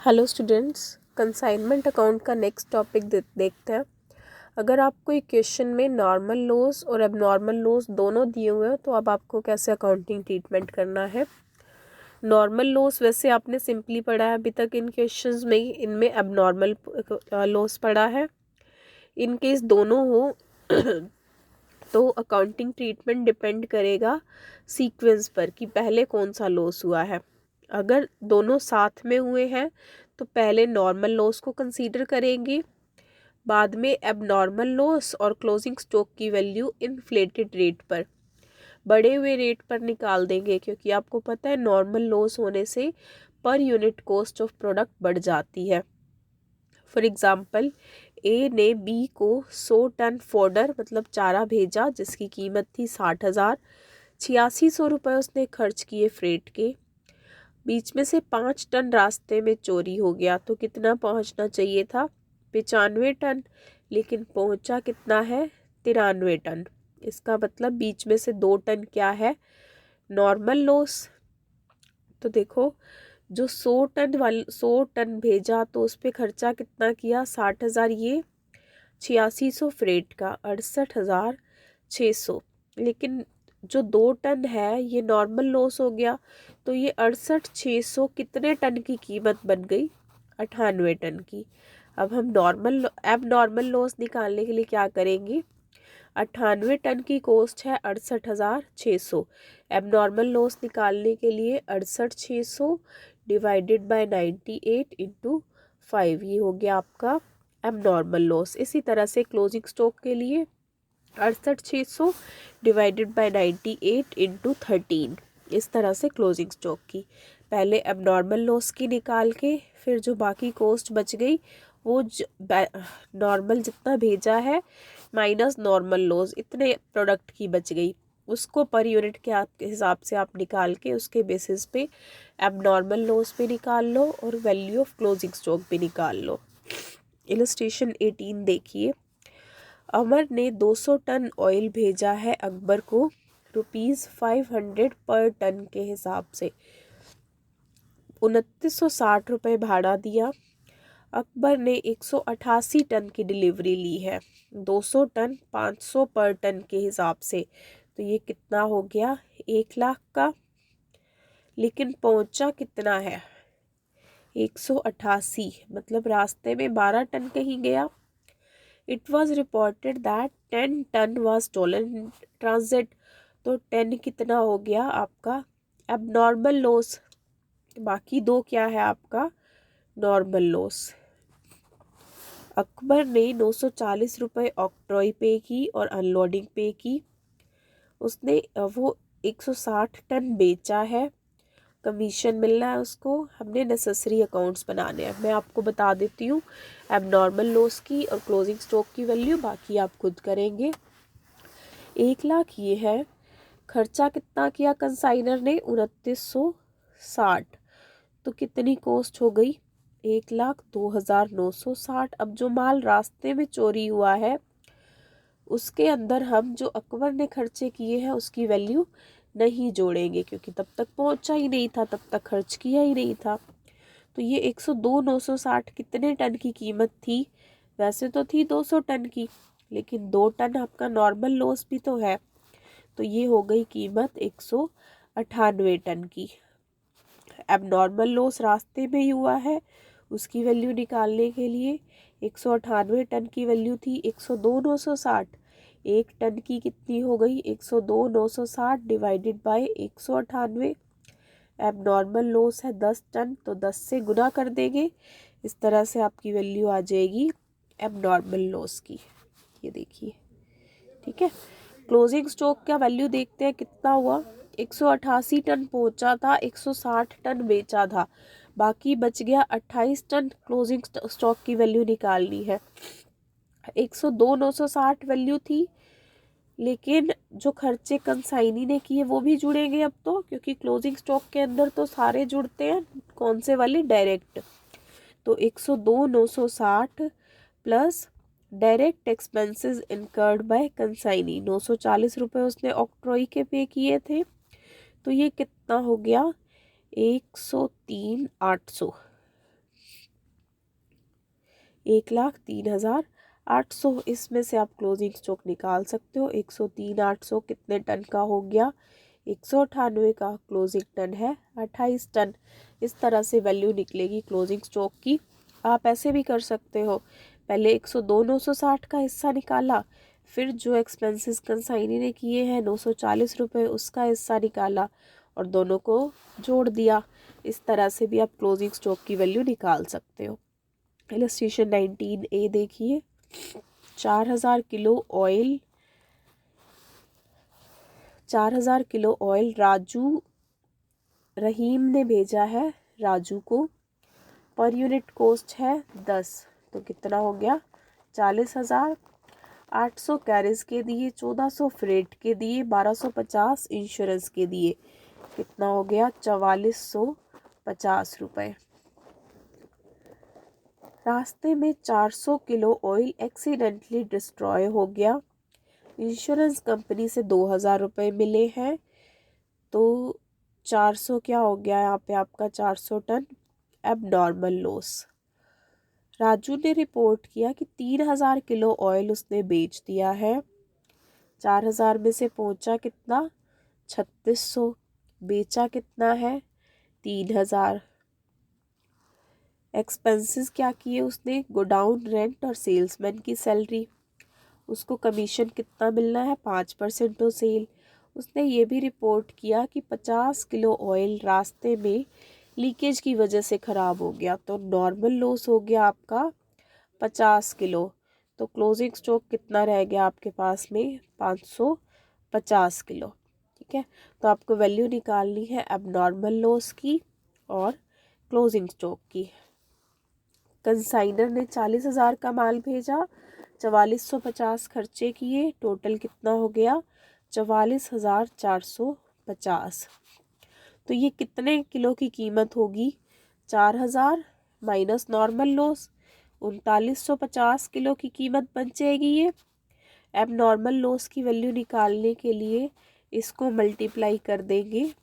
Hello students, consignment account का next topic देखते हैं। अगर आपको एक क्वेश्चन में नॉर्मल लॉस और एबनॉर्मल लॉस दोनों दिए हुए हैं तो अब आपको कैसे अकाउंटिंग ट्रीटमेंट करना है। नॉर्मल लॉस वैसे आपने सिंपली पढ़ा है अभी तक इन क्वेश्चंस में, इनमें एबनॉर्मल लॉस पढ़ा है। इन केस दोनों हो तो अकाउंटिंग ट्रीटमेंट डिपेंड करेगा सीक्वेंस पर कि पहले कौन सा लॉस हुआ है। अगर दोनों साथ में हुए हैं तो पहले नॉर्मल लॉस को कंसीडर करेंगे, बाद में एबनॉर्मल लॉस और क्लोजिंग स्टॉक की वैल्यू इन्फ्लेटेड रेट पर, बढ़े हुए रेट पर निकाल देंगे, क्योंकि आपको पता है नॉर्मल लॉस होने से per unit cost of product बढ़ जाती है। फॉर एग्ज़ाम्पल, ए ने बी को 100 टन फोडर मतलब चारा भेजा जिसकी कीमत थी 60,000। 8600 रुपये उसने खर्च किए फ्रेट के। बीच में से 5 टन रास्ते में चोरी हो गया तो कितना पहुंचना चाहिए था? 95 टन, लेकिन पहुंचा कितना है? 93 टन। इसका मतलब बीच में से 2 टन क्या है? Normal loss. तो देखो, जो 100 टन भेजा तो उस पर खर्चा कितना किया? 60,000 ये, 8600 फ्रेट का, 68,600। लेकिन जो 2 टन है ये नॉर्मल लॉस हो गया, तो ये 68,600 कितने टन की कीमत बन गई? 98 टन की। अब हम अब नॉर्मल लॉस निकालने के लिए क्या करेंगे? 98 टन की कॉस्ट है 68,600। अब नॉर्मल लॉस निकालने के लिए 68,600 डिवाइडेड बाय 98 इंटू 5, ये हो गया आपका अब नॉर्मल लॉस। इसी तरह से क्लोजिंग स्टॉक के लिए 68,600 डिवाइडेड बाय 98 इंटू 13, इस तरह से क्लोजिंग स्टॉक की पहले अब नॉर्मल लॉस की निकाल के फिर जो बाकी कॉस्ट बच गई वो नॉर्मल जितना भेजा है माइनस नॉर्मल लॉस इतने प्रोडक्ट की बच गई, उसको पर यूनिट के हिसाब से आप निकाल के उसके बेसिस पे अब नॉर्मल लॉस भी निकाल लो और वैल्यू ऑफ क्लोजिंग स्टॉक भी निकाल लो। इलस्ट्रेशन 18 देखिए। अमर ने 200 टन ऑयल भेजा है अकबर को ₹500 पर टन के हिसाब से, 2960 रुपये भाड़ा दिया। अकबर ने 188 टन की डिलीवरी ली है 200 टन 500 पर टन के हिसाब से, तो ये कितना हो गया? 1 लाख का। लेकिन पहुंचा कितना है? 188, मतलब रास्ते में 12 टन कहीं गया। It was reported that 10 ton was stolen in transit, तो 10 कितना हो गया आपका? अब नॉर्मल लॉस। बाकी दो क्या है आपका? Normal loss. अकबर ने 940 रुपये ऑक्ट्रॉय पे की और अनलोडिंग पे की। उसने वो 160 टन बेचा है, कमीशन मिलना है उसको। हमने नेसेसरी अकाउंट्स बनाने हैं। मैं आपको बता देती हूँ अब नॉर्मल लॉस की और क्लोजिंग स्टॉक की वैल्यू, बाकी आप खुद करेंगे। 1 लाख ये है। खर्चा कितना किया कंसाइनर ने? 2960। तो कितनी कॉस्ट हो गई? 1,02,960। अब जो माल रास्ते में चोरी हुआ है उसके अंदर हम जो अकबर ने खर्चे किए हैं उसकी वैल्यू नहीं जोड़ेंगे, क्योंकि तब तक पहुंचा ही नहीं था, तब तक खर्च किया ही नहीं था। तो ये 102,960 कितने टन की कीमत थी? वैसे तो थी 200 टन की, लेकिन 2 टन आपका नॉर्मल लॉस भी तो है, तो ये हो गई कीमत 198 टन की। अब नॉर्मल लॉस रास्ते में ही हुआ है, उसकी वैल्यू निकालने के लिए 198 टन की वैल्यू थी 102,960। 1 टन की कितनी हो गई? 102,960 डिवाइडेड बाय 198। अब नॉर्मल लॉस है 10 टन, तो 10 से गुना कर देंगे। इस तरह से आपकी वैल्यू आ जाएगी अब नॉर्मल लॉस की। ये देखिए, ठीक है। क्लोजिंग स्टॉक का वैल्यू देखते हैं कितना हुआ। 188 टन पहुंचा था, 160 टन बेचा था, बाकी बच गया 28 टन। क्लोजिंग स्टॉक की वैल्यू निकालनी है। 102,960 वैल्यू थी, लेकिन जो खर्चे कंसाइनी ने किए वो भी जुड़ेंगे अब तो, क्योंकि क्लोजिंग स्टॉक के अंदर तो सारे जुड़ते हैं। कौन से वाले? डायरेक्ट। तो 102,960 plus direct expenses incurred by consignee, 940 रुपये उसने ऑक्ट्रॉय के पे किए थे, तो ये कितना हो गया? 103,800। 1,03,800। इसमें से आप क्लोजिंग स्टॉक निकाल सकते हो। 103,800 कितने टन का हो गया? 198 का। क्लोजिंग टन है 28 टन। इस तरह से वैल्यू निकलेगी क्लोजिंग स्टॉक की। आप ऐसे भी कर सकते हो, पहले 102,960 का हिस्सा निकाला, फिर जो एक्सपेंसेस कंसाइनी ने किए हैं 940 रुपये उसका हिस्सा निकाला और दोनों को जोड़ दिया। इस तरह से भी आप क्लोजिंग स्टॉक की वैल्यू निकाल सकते हो। इलस्ट्रेशन 19A देखिए। 4,000 किलो ऑयल 4,000 किलो ऑयल रहीम ने भेजा है राजू को। पर यूनिट कॉस्ट है 10, तो कितना हो गया? 40,000। 800 कैरेज के दिए, 1400 फ्रेट के दिए, 1250 इंश्योरेंस के दिए, कितना हो गया? 4450 रुपये। रास्ते में 400 किलो ऑयल एक्सीडेंटली डिस्ट्रॉय हो गया। इंश्योरेंस कंपनी से 2,000 रुपये मिले हैं, तो 400 क्या हो गया यहाँ पे आपका? 400 टन एबनॉर्मल लॉस। राजू ने रिपोर्ट किया कि 3,000 किलो ऑयल उसने बेच दिया है। 4,000 में से पहुंचा कितना? 3,600। बेचा कितना है? 3,000। एक्सपेंसेस क्या किए उसने? गोडाउन रेंट और सेल्समैन की सैलरी। उसको कमीशन कितना मिलना है? 5% ऑफ सेल। उसने ये भी रिपोर्ट किया कि 50 किलो ऑयल रास्ते में लीकेज की वजह से ख़राब हो गया, तो नॉर्मल लॉस हो गया आपका 50 किलो। तो क्लोजिंग स्टॉक कितना रह गया आपके पास में? 550 किलो। ठीक है, तो आपको वैल्यू निकालनी है एबनॉर्मल लॉस की और क्लोजिंग स्टॉक की। कंसाइनर ने 40,000 का माल भेजा, 4450 खर्चे किए, टोटल कितना हो गया? 44,450। तो ये कितने किलो की कीमत होगी? 4,000 माइनस नॉर्मल लॉस, 3950 किलो की कीमत बन जाएगी ये। अब नॉर्मल लॉस की वैल्यू निकालने के लिए इसको मल्टीप्लाई कर देंगे।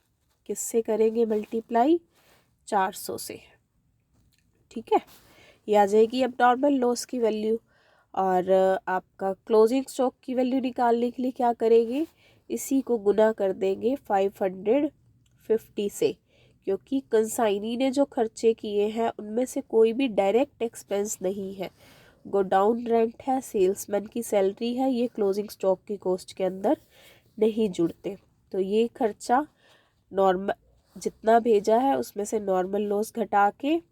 किससे करेंगे मल्टीप्लाई? 400 से। ठीक है, ये आ जाएगी अब नॉर्मल लॉस की वैल्यू। और आपका क्लोजिंग स्टॉक की वैल्यू निकालने के लिए क्या करेंगे? इसी को गुना कर देंगे 550 से, क्योंकि कंसाइनी ने जो खर्चे किए हैं उनमें से कोई भी डायरेक्ट एक्सपेंस नहीं है। गोडाउन रेंट है, सेल्समैन की सैलरी है, ये क्लोजिंग स्टॉक की कॉस्ट के अंदर नहीं जुड़ते। तो ये खर्चा नॉर्मल जितना भेजा है उसमें से नॉर्मल लॉस घटा के,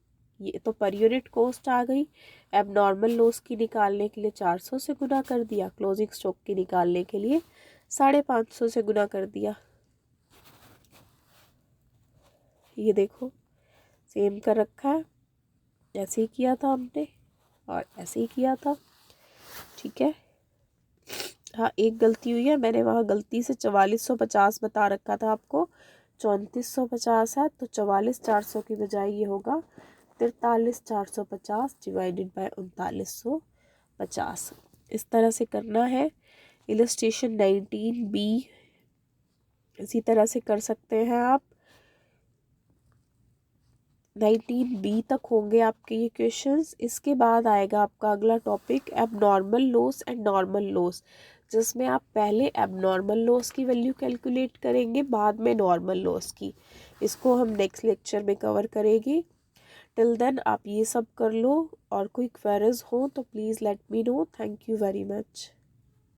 ये तो पर यूनिट कॉस्ट आ गई। अब नॉर्मल लॉस की निकालने के लिए 400 से गुना कर दिया, क्लोजिंग स्टॉक की निकालने के लिए 550 से गुना कर दिया। ये देखो सेम कर रखा है, ऐसे ही किया था हमने और ऐसे ही किया था। ठीक है, हाँ एक गलती हुई है, मैंने वहाँ गलती से 4450 बता रखा था आपको, 3450 है, तो 44,400 की बजाय ये होगा 43,450 डिवाइडेड बाय 3950। इस तरह से करना है। इलस्ट्रेशन 19B इसी तरह से कर सकते हैं आप। 19B तक होंगे आपके ये क्वेश्चंस। इसके बाद आएगा आपका अगला topic abnormal loss and normal loss, जिसमें आप पहले एबनॉर्मल लॉस की वैल्यू कैलकुलेट करेंगे, बाद में नॉर्मल लॉस की। इसको हम नेक्स्ट लेक्चर में कवर करेंगे। टिल देन आप ये सब कर लो, और कोई क्वेरीज हो तो please let me know. Thank you very much.